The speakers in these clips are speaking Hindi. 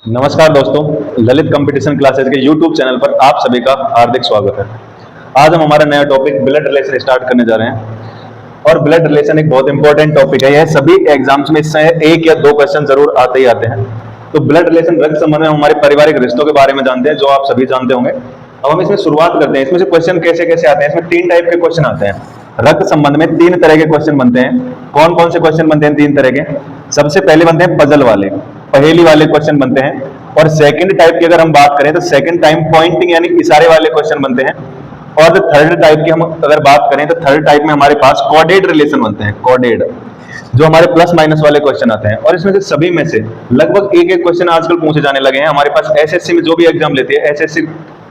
नमस्कार दोस्तों, ललित कंपटीशन क्लासेस के YouTube चैनल पर आप सभी का हार्दिक स्वागत है। आज हम हमारा नया टॉपिक ब्लड रिलेशन स्टार्ट करने जा रहे हैं और ब्लड रिलेशन एक बहुत इंपॉर्टेंट टॉपिक है। यह सभी एग्जाम्स में इससे एक या दो क्वेश्चन जरूर आते ही आते हैं। तो ब्लड रिलेशन रक्त संबंध में हमारे पारिवारिक रिश्तों के बारे में जानते हैं, जो आप सभी जानते होंगे। अब हम इसमें शुरुआत करते हैं। इसमें से क्वेश्चन कैसे कैसे आते हैं, इसमें तीन टाइप के क्वेश्चन आते हैं। रक्त संबंध में तीन तरह के क्वेश्चन बनते हैं। कौन कौन से क्वेश्चन बनते हैं तीन तरह के? सबसे पहले बनते हैं पजल वाले, पहेली वाले क्वेश्चन बनते हैं। और सेकंड टाइप की अगर हम बात करें तो सेकंड टाइम पॉइंटिंग यानी इशारे वाले क्वेश्चन बनते हैं। और थर्ड टाइप की हम अगर बात करें तो थर्ड टाइप में हमारे पास कोडेड रिलेशन बनते हैं, कोडेड, जो हमारे प्लस माइनस वाले क्वेश्चन आते हैं। और इसमें से सभी में से लगभग एक एक क्वेश्चन आजकल पूछे जाने लगे हैं। हमारे पास एसएससी में जो भी एग्जाम लेती है, एसएससी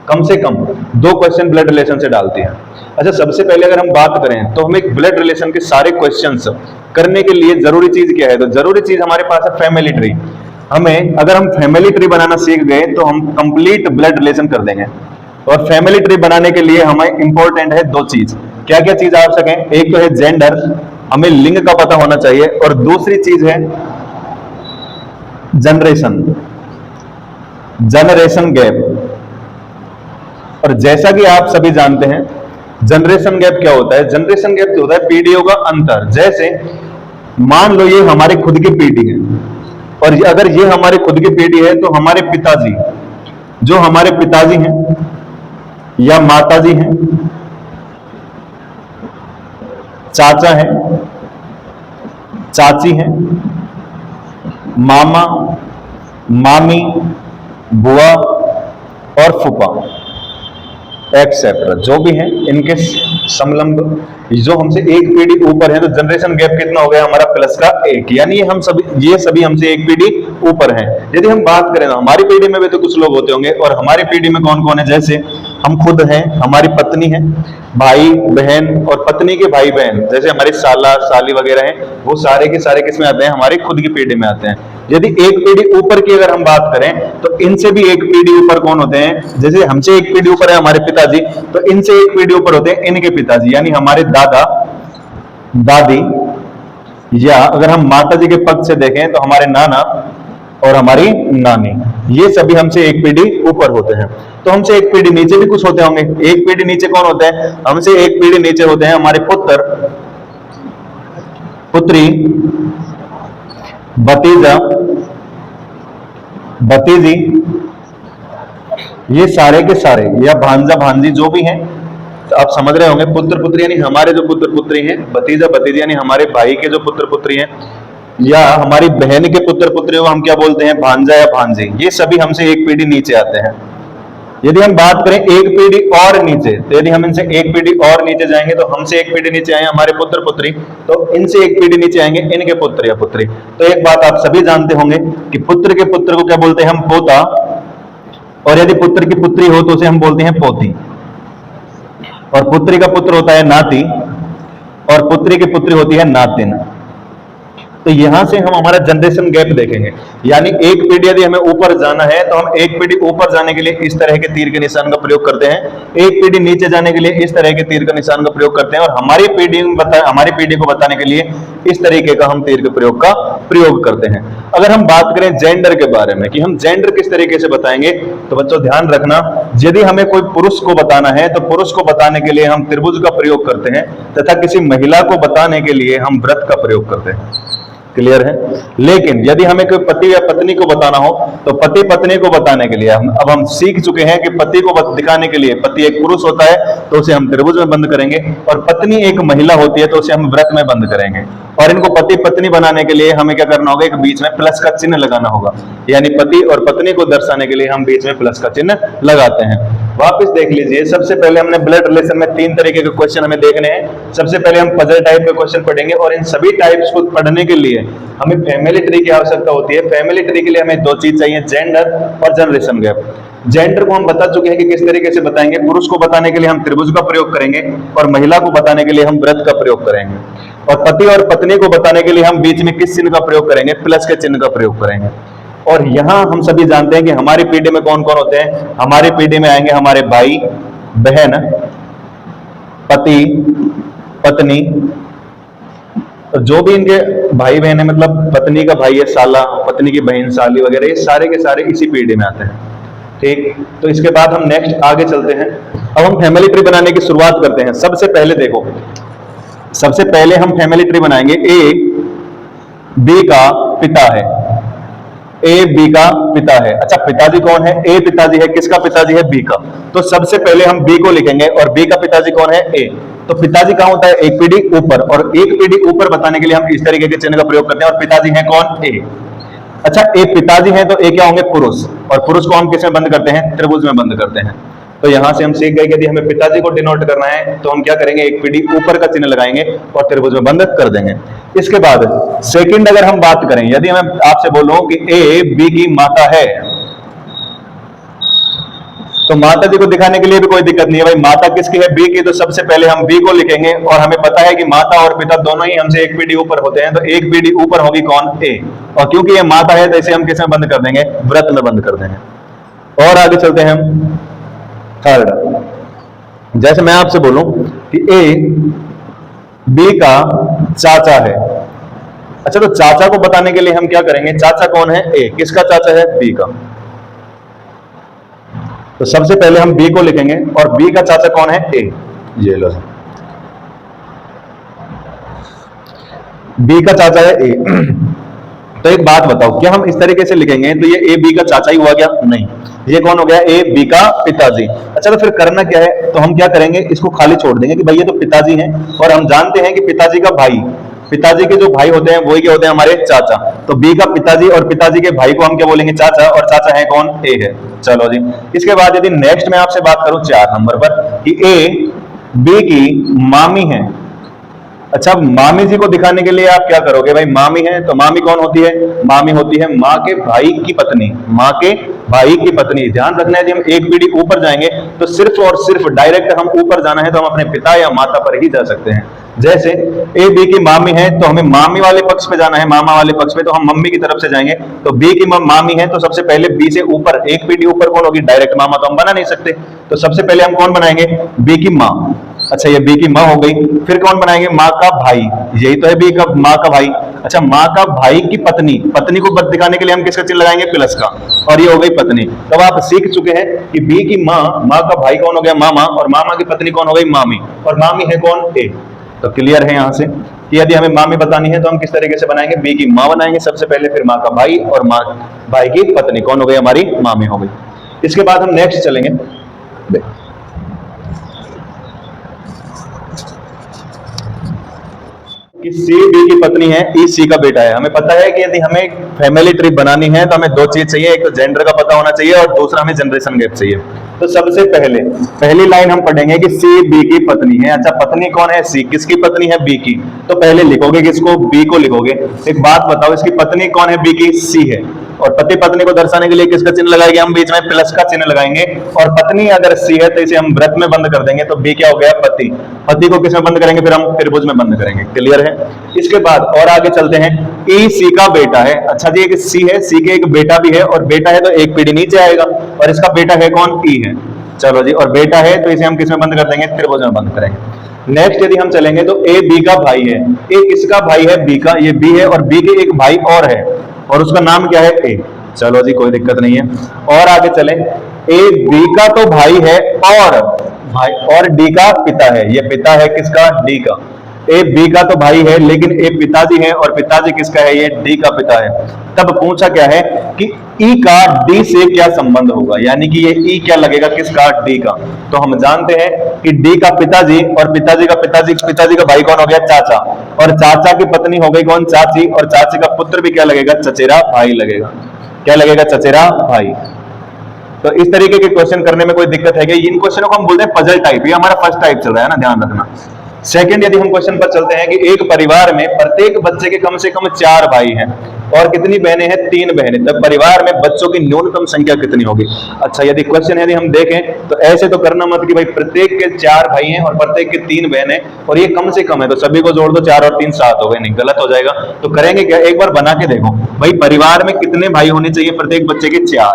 कम से कम दो क्वेश्चन ब्लड रिलेशन से डालती है। अच्छा, सबसे पहले अगर हम बात करें तो हम एक ब्लड रिलेशन के सारे क्वेश्चंस करने के लिए जरूरी चीज क्या है? तो जरूरी चीज हमारे पास है फैमिली ट्री। हमें अगर हम फैमिली ट्री बनाना सीख गए तो हम कंप्लीट ब्लड रिलेशन कर देंगे। और फैमिली ट्री बनाने के लिए हमें इंपॉर्टेंट है दो चीज। क्या क्या चीज आवश्यक है? एक तो है जेंडर, हमें लिंग का पता होना चाहिए। और दूसरी चीज है जनरेशन, जनरेशन गैप। और जैसा कि आप सभी जानते हैं जनरेशन गैप क्या होता है? जनरेशन गैप होता है पीढ़ियों का अंतर। जैसे मान लो ये हमारे खुद की पीढ़ी है और अगर ये हमारे खुद की पीढ़ी है तो हमारे पिताजी, जो हमारे पिताजी हैं या माताजी हैं, चाचा हैं, चाची हैं, मामा, मामी, बुआ और फूफा एक्सेट्रा जो भी हैं, इनके समलंब जो हमसे एक पीढ़ी ऊपर है, तो जनरेशन गैप कितना हो गया हमारा? प्लस का एक। यानी ये सभी हमसे एक पीढ़ी ऊपर हैं। यदि हम बात करें तो हमारी पीढ़ी में भी तो कुछ लोग होते होंगे। और हमारी पीढ़ी में कौन कौन है? जैसे हम खुद हैं, हमारी पत्नी है, भाई बहन और पत्नी के भाई बहन, जैसे हमारी साला साली वगैरह हैं, वो सारे के सारे किसमें आते हैं? हमारी खुद की पीढ़ी में आते हैं। यदि एक पीढ़ी ऊपर की अगर हम बात करें तो इनसे भी एक पीढ़ी ऊपर कौन होते हैं? जैसे हमसे एक पीढ़ी ऊपर है हमारे पिताजी, तो इनसे एक पीढ़ी ऊपर होते हैं इनके पिताजी, यानी हमारे दादा दादी। या अगर हम माता जी के पक्ष से देखें तो हमारे नाना और हमारी नानी, ये सभी हमसे एक पीढ़ी ऊपर होते हैं। तो हमसे एक पीढ़ी नीचे भी कुछ होते होंगे। एक पीढ़ी नीचे कौन होते हैं? हमसे एक पीढ़ी नीचे होते हैं हमारे पुत्र, पुत्री, भतीजा, भतीजी, ये सारे के सारे, या भांजा भांजी जो भी हैं। तो आप समझ रहे होंगे, पुत्र पुत्री यानी हमारे जो पुत्र पुत्री हैं, भतीजा भतीजी यानी हमारे भाई के जो पुत्र पुत्री हैं, या हमारी बहन के पुत्र पुत्री को हम क्या बोलते हैं? भांजा या भांजी। ये सभी हमसे एक पीढ़ी नीचे आते हैं। यदि हम बात करें एक पीढ़ी और नीचे, तो यदि हम इनसे एक पीढ़ी और नीचे जाएंगे तो हमसे एक पीढ़ी नीचे आए हमारे पुत्र पुत्री, तो इनसे एक पीढ़ी नीचे आएंगे इनके पुत्र या पुत्री। तो एक बात आप सभी जानते होंगे कि पुत्र के पुत्र को क्या बोलते हैं? हम पोता। और यदि पुत्र की पुत्री हो तो उसे हम बोलते हैं पोती। और पुत्री का पुत्र होता है नाती और पुत्री की पुत्री होती है नातिन। तो यहां से हम हमारा जनरेशन गैप देखेंगे। यानी एक पीढ़ी यदि हमें ऊपर जाना है तो हम एक पीढ़ी ऊपर जाने के लिए इस तरह के तीर के निशान का प्रयोग करते हैं, एक पीढ़ी नीचे जाने के लिए इस तरह के तीर का निशान का प्रयोग करते हैं, और हमारी पीढ़ी को बताने के लिए इस तरीके का हम तीर के प्रयोग करते हैं। अगर हम बात करें जेंडर के बारे में कि हम जेंडर किस तरीके से बताएंगे, तो बच्चों ध्यान रखना, यदि हमें कोई पुरुष को बताना है तो पुरुष को बताने के लिए हम त्रिभुज का प्रयोग करते हैं, तथा किसी महिला को बताने के लिए हम व्रत का प्रयोग करते हैं। क्लियर है? लेकिन यदि हमें कोई पति या पत्नी को बताना हो तो पति पत्नी को बताने के लिए अब हम सीख चुके हैं कि पति को दिखाने के लिए, पति एक पुरुष होता है तो उसे हम त्रिभुज में बंद करेंगे, और पत्नी एक महिला होती है तो उसे हम व्रत में बंद करेंगे। और इनको पति पत्नी बनाने के लिए हमें क्या करना होगा? एक बीच में प्लस का चिन्ह लगाना होगा। यानी पति और पत्नी को दर्शाने के लिए हम बीच में प्लस का चिन्ह लगाते हैं। वापस देख लीजिए, सबसे पहले हमने ब्लड रिलेशन में तीन तरीके के क्वेश्चन हमें देखने हैं। सबसे पहले हम पजल टाइप के क्वेश्चन पढ़ेंगे, और इन सभी टाइप्स को पढ़ने के लिए हमें फैमिली ट्री की आवश्यकता होती है। फैमिली ट्री के लिए हमें दो चीज चाहिए, जेंडर और जनरेशन गैप। जेंडर को हम बता चुके हैं कि किस तरीके से बताएंगे। पुरुष को बताने के लिए हम त्रिभुज का प्रयोग करेंगे और महिला को बताने के लिए हम व्रत का प्रयोग करेंगे। और पति और पत्नी को बताने के लिए हम बीच में किस चिन्ह का प्रयोग करेंगे? प्लस के चिन्ह का प्रयोग करेंगे। और यहां हम सभी जानते हैं कि हमारी पीढ़ी में कौन कौन होते हैं? हमारी पीढ़ी में आएंगे हमारे भाई बहन, पति पत्नी, तो जो भी इनके भाई बहन है, मतलब पत्नी का भाई है साला, पत्नी की बहन साली वगैरह, ये सारे के सारे इसी पीढ़ी में आते हैं। ठीक, तो इसके बाद हम नेक्स्ट आगे चलते हैं। अब हम फैमिली ट्री बनाने की शुरुआत करते हैं। सबसे पहले देखो, सबसे पहले हम फैमिली ट्री बनाएंगे। ए बी का पिता है, ए बी का पिता है। अच्छा, पिताजी कौन है? ए पिताजी है। किसका पिताजी है? बी का। तो सबसे पहले हम बी को लिखेंगे और बी का पिताजी कौन है? ए। तो पिताजी कहां होता है? एक पीढ़ी ऊपर, और एक पीढ़ी ऊपर बताने के लिए हम इस तरीके के चिन्ह का प्रयोग करते हैं। और पिताजी है कौन? ए। अच्छा, ए पिताजी है तो ए क्या होंगे? पुरुष। और पुरुष को हम किस में बंद करते हैं? त्रिभुज में बंद करते हैं। तो यहां से हम सीख गए कि यदि हमें पिताजी को डिनोट करना है तो हम क्या करेंगे? एक पीढ़ी ऊपर का चिन्ह लगाएंगे और त्रिभुज में बंद कर देंगे। इसके बाद सेकंड अगर हम बात करें, यदि मैं आपसे बोलूं कि ए बी की माता है, तो माता जी को दिखाने के लिए भी कोई दिक्कत नहीं है भाई। माता किसकी है? बी की। तो सबसे पहले हम बी को लिखेंगे और हमें पता है कि माता और पिता दोनों ही हमसे एक पीढ़ी ऊपर होते हैं, तो एक पीढ़ी ऊपर होगी कौन? ए। और क्योंकि ये माता है तो इसे हम किस में बंद कर देंगे? व्रत में बंद कर देंगे। और आगे चलते हैं हम थर्ड। जैसे मैं आपसे बोलूं कि ए बी का चाचा है। अच्छा, तो चाचा को बताने के लिए हम क्या करेंगे? चाचा कौन है? ए। किसका चाचा है? बी का। तो सबसे पहले हम बी को लिखेंगे और बी का चाचा कौन है? ए। ये लो, बी का चाचा है ए। तो एक बात बताओ, क्या हम इस तरीके से लिखेंगे तो ये ए बी का चाचा ही हुआ क्या? नहीं, ये कौन हो गया? ए बी का पिताजी। अच्छा, तो फिर करना क्या है? तो हम क्या करेंगे? इसको खाली छोड़ देंगे कि भाई ये तो पिताजी हैं, और हम जानते हैं कि पिताजी का भाई, पिताजी के जो भाई होते हैं वही क्या होते हैं? हमारे चाचा। तो बी का पिताजी और पिताजी के भाई को हम क्या बोलेंगे? चाचा। और चाचा है कौन? ए है। चलो जी, इसके बाद यदि नेक्स्ट में आपसे बात करूं 4 नंबर पर कि ए बी की मामी है। अच्छा, मामी जी को दिखाने के लिए आप क्या करोगे भाई? मामी है तो मामी कौन होती है? मामी होती है माँ के भाई की पत्नी, माँ के भाई की पत्नी। ध्यान रखना है, यदि हम एक पीढ़ी ऊपर जाएंगे तो सिर्फ और सिर्फ डायरेक्ट हम ऊपर जाना है तो हम अपने पिता या माता पर ही जा सकते हैं। जैसे ए बी की मामी है तो हमें मामी वाले पक्ष पे जाना है, मामा वाले पक्ष पे, तो हम मम्मी की तरफ से जाएंगे। तो बी की मामी है तो सबसे पहले बी से ऊपर एक पीढ़ी ऊपर कौन होगी? डायरेक्ट मामा तो हम बना नहीं सकते, तो सबसे पहले हम कौन बनाएंगे? बी की माँ। अच्छा, ये बी की माँ हो गई। फिर कौन बनाएंगे? माँ का भाई। यही तो है बी का, माँ का भाई। अच्छा, माँ का भाई की पत्नी, पत्नी को दिखाने के लिए हम किसका चिन्ह लगाएंगे? प्लस का। और ये हो गई पत्नी। तब आप सीख चुके हैं कि बी की माँ, माँ का भाई कौन हो गया? मामा। और मामा की पत्नी कौन हो गई? मामी। और मामी है कौन? ए। तो क्लियर है यहां से कि यदि हमें मामी बतानी है तो हम किस तरीके से बनाएंगे? बी की माँ बनाएंगे सबसे पहले, फिर माँ का भाई, और माँ भाई की पत्नी कौन हो गई? हमारी मामी हो गई। इसके बाद हम नेक्स्ट चलेंगे। कि सी बी की पत्नी है, ई सी का बेटा है। हमें पता है कि यदि हमें फैमिली ट्री बनानी है तो हमें 2 चीज चाहिए, एक तो जेंडर का पता होना चाहिए और दूसरा हमें जनरेशन गैप चाहिए। तो सबसे पहले पहली लाइन हम पढ़ेंगे कि सी बी की पत्नी है। अच्छा, पत्नी कौन है? सी। किसकी पत्नी है? बी की। तो पहले लिखोगे किसको? बी को लिखोगे। एक बात बताओ, इसकी पत्नी कौन है? बी की। सी है। और पति पत्नी को दर्शाने के लिए किसका चिन्ह लगाएंगे? हम बीच में प्लस का चिन्ह लगाएंगे। और पत्नी अगर सी है तो इसे हम व्रत में बंद कर देंगे, तो बी क्या हो गया? पति। पति को किस में बंद करेंगे? फिर हम त्रिभुज में बंद करेंगे। क्लियर है? इसके बाद और आगे चलते हैं। ई सी का बेटा है। अच्छा जी, एक सी है, सी के एक बेटा भी है, और बेटा है तो एक पीढ़ी नीचे आएगा, और इसका बेटा है कौन? ई है। चलो जी, और बेटा है तो इसे हम किस में बंद कर देंगे? त्रिभुज में बंद करेंगे। नेक्स्ट यदि हम चलेंगे तो ए बी का भाई है। ए किसका भाई है? बी का। ये बी है, और बी के एक भाई और है, और उसका नाम क्या है? ए। चलो जी, कोई दिक्कत नहीं है। और आगे चले, ए बी का तो भाई है और भाई, और डी का पिता है। ये पिता है किसका? डी का। ए बी का तो भाई है, लेकिन ए पिताजी है, और पिताजी किसका है? ये डी का पिता है। तब पूछा क्या है कि ई का डी से क्या संबंध होगा, यानी कि ये ई क्या लगेगा? किसका? डी का। तो हम जानते हैं कि डी का पिताजी और पिताजी का पिताजी का भाई कौन हो गया? चाचा। और चाचा की पत्नी हो गई कौन? चाची। और चाची का पुत्र भी क्या लगेगा? चचेरा भाई लगेगा। क्या लगेगा? चचेरा भाई। तो इस तरीके के क्वेश्चन करने में कोई दिक्कत है क्या? इन क्वेश्चनों को हम बोलते हैं पजल टाइप। ये हमारा फर्स्ट टाइप चल रहा है ना, ध्यान रखना। सेकंड, यदि हम क्वेश्चन पर चलते हैं कि एक परिवार में प्रत्येक बच्चे के कम से कम 4 भाई हैं और कितनी बहनें हैं? 3 बहनें, तब परिवार में बच्चों की न्यूनतम संख्या कितनी होगी? अच्छा, यदि क्वेश्चन यदि हम देखें तो ऐसे तो करना मत कि भाई प्रत्येक के 4 भाई हैं और प्रत्येक के 3 बहनें और ये कम से कम है, तो सभी को जोड़ दो, 4 और 3 7 हो गए। नहीं, गलत हो जाएगा। तो करेंगे क्या? एक बार बना के देखो भाई, परिवार में कितने भाई होने चाहिए? प्रत्येक बच्चे के 4।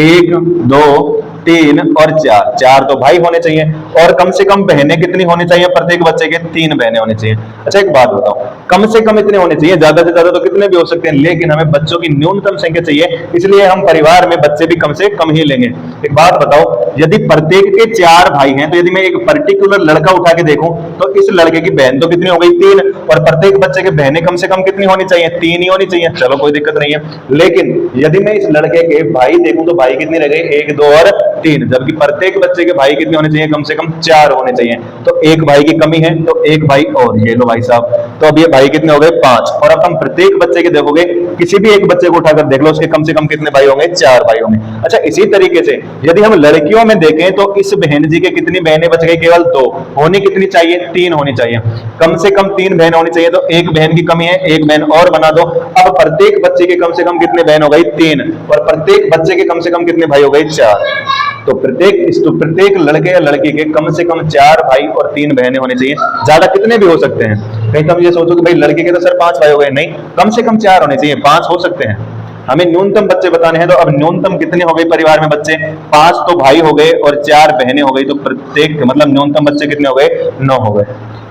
1 2 3 और 4, 4 तो भाई होने चाहिए, और कम से कम बहनें कितनी होनी चाहिए प्रत्येक बच्चे के? 3 बहनें होनी चाहिए। अच्छा एक बात बताओ, कम से कम इतने होने चाहिए, ज्यादा से ज्यादा तो कितने भी हो सकते हैं, लेकिन हमें बच्चों की न्यूनतम संख्या चाहिए, इसलिए हम परिवार में बच्चे भी कम से कम ही लेंगे। एक बात बताओ, यदि प्रत्येक के 4 भाई हैं, तो यदि मैं एक पर्टिकुलर लड़का उठा के देखूं तो इस लड़के की बहन तो कितनी हो गई? 3, और प्रत्येक बच्चे के बहनें कम से कम कितनी होनी चाहिए? 3 ही होनी चाहिए। चलो कोई दिक्कत नहीं है, लेकिन यदि मैं इस लड़के के भाई देखूं तो भाई कितनी रह गई? 1, 2 और 3, जबकि प्रत्येक बच्चे के भाई कितने होने चाहिए? कम से कम 4 होने चाहिए। तो एक भाई की कमी है, तो एक भाई और, ये लो भाई साहब, तो अब ये भाई कितने हो गए? 5। और अब हम प्रत्येक बच्चे के देखोगे, किसी भी एक बच्चे को उठाकर देख लो, उसके कम से कम कितने भाई होंगे? 4 भाई होंगे। अच्छा इसी तरीके से यदि हम लड़कियों में देखें तो इस बहन जी के कितनी बहनें बच गई? केवल 2। होनी कितनी चाहिए? 3 होनी चाहिए, कम से कम 3 बहन होनी चाहिए। तो एक बहन की कमी है, एक बहन और बना दो। अब प्रत्येक बच्चे के कम से कम कितने बहन हो गई? 3, और प्रत्येक बच्चे के कम से कम कितने भाई हो गए? 4। तो प्रत्येक लड़के या लड़की के कम से कम 4 भाई और 3 बहनें होनी चाहिए। ज्यादा कितने भी हो सकते हैं, कहीं तो हम ये सोचो कि भाई लड़के के तो सर 5 भाई हो गए, नहीं, कम से कम 4 होने चाहिए, 5 हो सकते हैं। हमें न्यूनतम बच्चे बताने हैं, तो अब न्यूनतम कितने हो गए परिवार में बच्चे? 5 तो भाई हो गए और 4 बहनें हो गई, तो प्रत्येक मतलब न्यूनतम बच्चे कितने हो गए? 9 हो गए।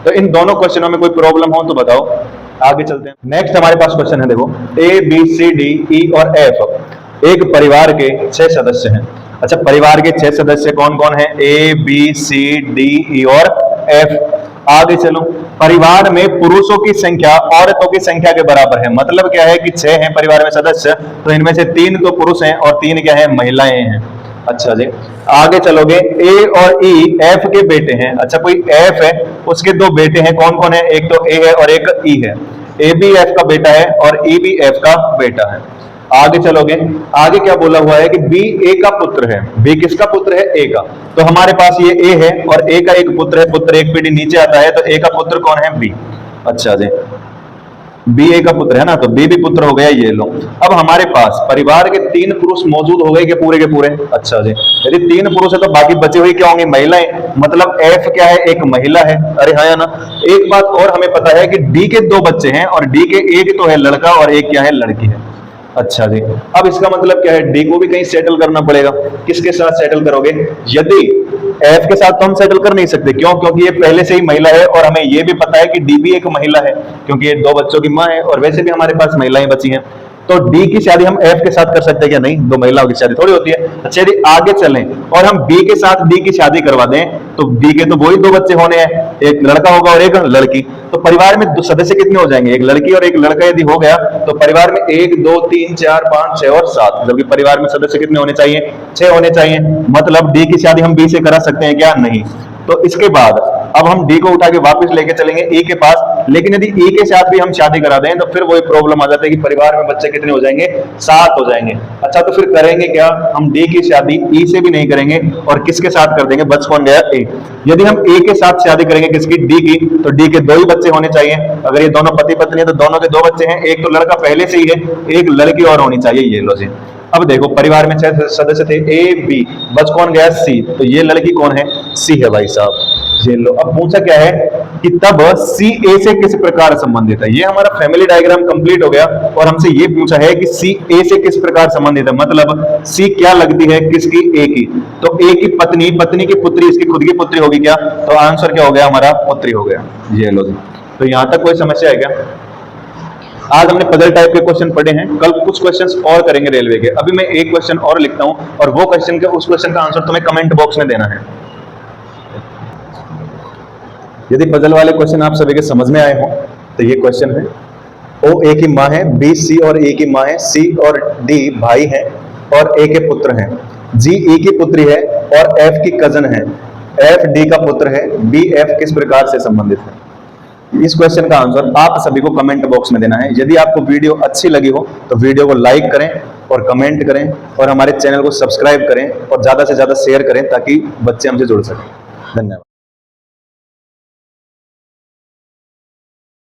तो इन दोनों क्वेश्चनों में कोई प्रॉब्लम हो तो बताओ, आगे चलते हैं। नेक्स्ट हमारे पास क्वेश्चन है, देखो, A B C D E और एफ एक परिवार के 6 सदस्य हैं। अच्छा परिवार के 6 सदस्य कौन कौन है? A B C D E और एफ। आगे चलो, परिवार में पुरुषों की संख्या औरतों की संख्या के बराबर है। मतलब क्या है कि 6 हैं परिवार में सदस्य, तो इनमें से 3 तो पुरुष हैं और 3 क्या है? महिलाएं हैं। अच्छा जी, आगे चलोगे, ए और ई एफ के बेटे हैं। अच्छा कोई एफ है, उसके 2 बेटे हैं, कौन कौन है? एक तो ए है और एक ई है। ए भी एफ का बेटा है और ई भी एफ का बेटा है। आगे चलोगे, आगे क्या बोला हुआ है कि बी ए का पुत्र है। बी किसका पुत्र है? ए का। तो हमारे पास ये ए है और ए का एक पुत्र है, पुत्र एक पीढ़ी नीचे आता है, तो ए का पुत्र कौन है? बी। अच्छा जी, बी ए का पुत्र है ना, तो बी भी पुत्र हो गया, ये लो। अब हमारे पास परिवार के 3 पुरुष मौजूद हो गए के पूरे के पूरे? अच्छा जी, यदि 3 पुरुष है तो बाकी बचे हुए क्या होंगे? महिलाएं। मतलब एफ क्या है? एक महिला है। अरे हाँ या ना। एक बात और हमें पता है कि डी के 2 बच्चे हैं और डी के एक तो है लड़का और एक क्या है? लड़की है। अच्छा जी, अब इसका मतलब क्या है? डी को भी कहीं सेटल करना पड़ेगा। किसके साथ सेटल करोगे? यदि एफ के साथ तो हम सेटल कर नहीं सकते, क्यों? क्योंकि ये पहले से ही महिला है और हमें ये भी पता है कि डी भी एक महिला है, क्योंकि ये 2 बच्चों की मां है और वैसे भी हमारे पास महिलाएं बची हैं। तो डी की शादी हम एफ के साथ कर सकते हैं क्या? नहीं, 2 महिलाओं की शादी थोड़ी होती है। अच्छा यदि आगे चलें और हम बी के साथ डी की शादी करवा दें, तो बी के तो वही 2 बच्चे होने हैं, एक लड़का होगा और एक लड़की। तो परिवार में 2 सदस्य कितने हो जाएंगे? एक लड़की और एक लड़का यदि हो गया, तो परिवार में 1 2 3 4 5 6 और 7, जबकि परिवार में सदस्य कितने होने चाहिए? 6 होने चाहिए। मतलब डी की शादी हम बी से करा सकते हैं क्या? नहीं। तो इसके बाद अब हम डी को उठा के वापस लेके चलेंगे ई के पास, लेकिन यदि ई के साथ भी हम शादी करा दें तो फिर वही प्रॉब्लम आ जाता है कि परिवार में बच्चे कितने हो जाएंगे? 7 हो जाएंगे। अच्छा तो फिर करेंगे क्या? हम डी की शादी ई से भी नहीं करेंगे और किसके साथ कर देंगे? बच कौन गया? ए। यदि हम ए के साथ शादी करेंगे किसकी? डी की, तो डी के 2 ही बच्चे होने चाहिए। अगर ये दोनों पति पत्नी है तो दोनों के 2 बच्चे हैं, एक तो लड़का पहले से ही है, एक लड़की और होनी चाहिए, ये लो जी। अब देखो परिवार में 6 सदस्य थे, ए बी, बच कौन गया? सी। तो ये लड़की कौन है? सी है भाई साहब, ये लो। अब पूछा क्या है कि तब सी ए से किस प्रकार संबंधित है। ये हमारा फैमिली डायग्राम कंप्लीट हो गया और हमसे ये पूछा है कि सी ए से किस प्रकार संबंधित है। मतलब सी क्या लगती है किसकी? ए की। तो ए की पत्नी, पत्नी की पुत्री इसकी खुद की पुत्री होगी क्या? तो आंसर क्या हो गया हमारा? पुत्री हो गया, ये लो जी। तो यहां तक कोई समस्या है क्या? आज हमने पजल टाइप के क्वेश्चन पढ़े हैं, कल कुछ क्वेश्चंस और करेंगे रेलवे के। अभी मैं एक क्वेश्चन और लिखता हूं और वो क्वेश्चन के उस क्वेश्चन का आंसर तुम्हें कमेंट बॉक्स में देना है। यदि पजल वाले क्वेश्चन आप सभी के समझ में आए हो तो ये क्वेश्चन है, ओ ए की मां है, बी सी और ए की मां है, सी और डी भाई हैं और ए के पुत्र हैं, जी ई की पुत्री है और एफ की कजन है, एफ डी का पुत्र है, बी एफ किस प्रकार से संबंधित है। इस क्वेश्चन का आंसर आप सभी को कमेंट बॉक्स में देना है। यदि आपको वीडियो अच्छी लगी हो तो वीडियो को लाइक करें और कमेंट करें और हमारे चैनल को सब्सक्राइब करें और ज्यादा से ज्यादा शेयर करें ताकि बच्चे हमसे जुड़ सकें। धन्यवाद।